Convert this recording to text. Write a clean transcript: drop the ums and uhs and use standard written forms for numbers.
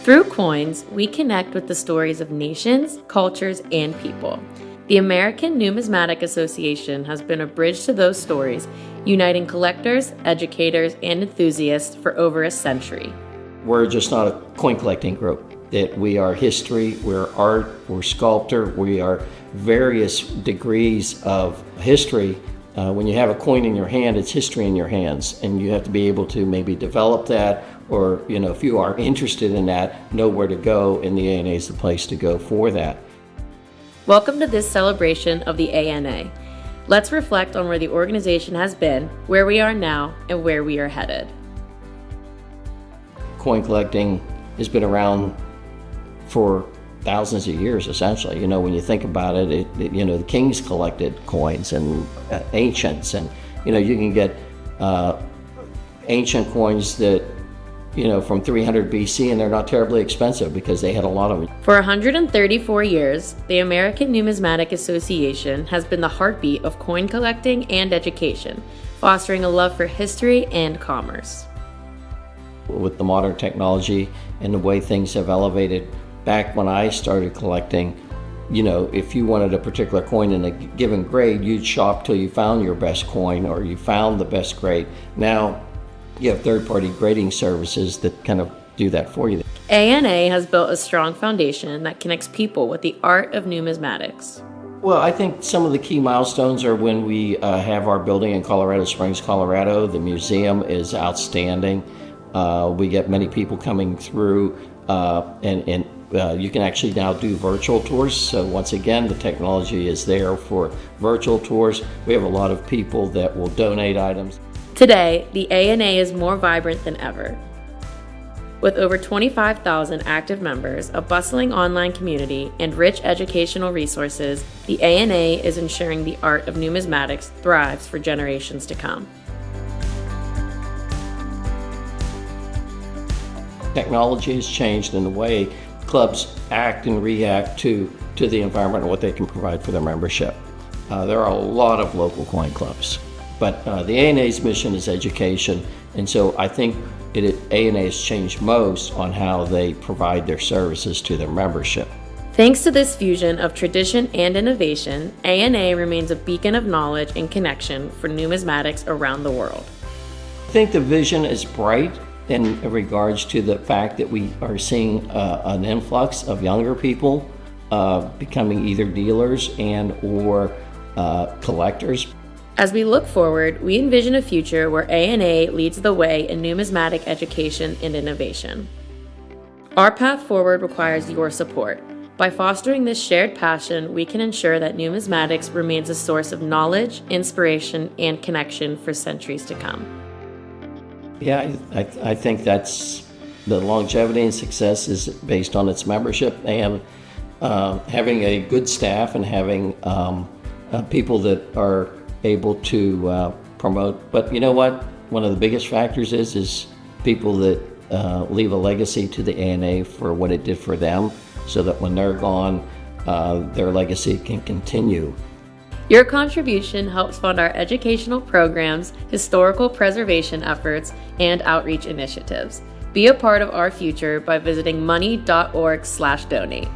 Through coins, we connect with the stories of nations, cultures, and people. The American Numismatic Association has been a bridge to those stories, uniting collectors, educators, and enthusiasts for over a century. We're just not a coin collecting group. That we are history, we're art, we're sculptor, we are various degrees of history. When you have a coin in your hand, it's history in your hands, and you have to be able to maybe develop that, or if you are interested in that, know where to go, and the ANA is the place to go for that. Welcome to this celebration of the ANA. Let's reflect on where the organization has been, where we are now, and where we are headed. Coin collecting has been around for thousands of years, essentially. When you think about it, the kings collected coins and ancients, and you can get ancient coins that from 300 BC, and they're not terribly expensive because they had a lot of them. For 134 years, the American Numismatic Association has been the heartbeat of coin collecting and education, fostering a love for history and commerce. With the modern technology and the way things have elevated, back when I started collecting, if you wanted a particular coin in a given grade, you'd shop till you found your best coin or you found the best grade. Now, you have third-party grading services that kind of do that for you. ANA has built a strong foundation that connects people with the art of numismatics. Well, I think some of the key milestones are when we have our building in Colorado Springs, Colorado. The museum is outstanding. We get many people coming through, and you can actually now do virtual tours. So once again, the technology is there for virtual tours. We have a lot of people that will donate items. Today, the ANA is more vibrant than ever. With over 25,000 active members, a bustling online community, and rich educational resources, the ANA is ensuring the art of numismatics thrives for generations to come. Technology has changed in the way clubs act and react to the environment and what they can provide for their membership. There are a lot of local coin clubs, but the ANA's mission is education, and so I think ANA has changed most on how they provide their services to their membership. Thanks to this fusion of tradition and innovation, ANA remains a beacon of knowledge and connection for numismatics around the world. I think the vision is bright in regards to the fact that we are seeing an influx of younger people becoming either dealers or collectors. As we look forward, we envision a future where ANA leads the way in numismatic education and innovation. Our path forward requires your support. By fostering this shared passion, we can ensure that numismatics remains a source of knowledge, inspiration, and connection for centuries to come. Yeah, I think that's the longevity and success is based on its membership and having a good staff and having people that are able to promote. But you know what? One of the biggest factors is people that leave a legacy to the ANA for what it did for them, so that when they're gone, their legacy can continue. Your contribution helps fund our educational programs, historical preservation efforts, and outreach initiatives. Be a part of our future by visiting money.org/donate.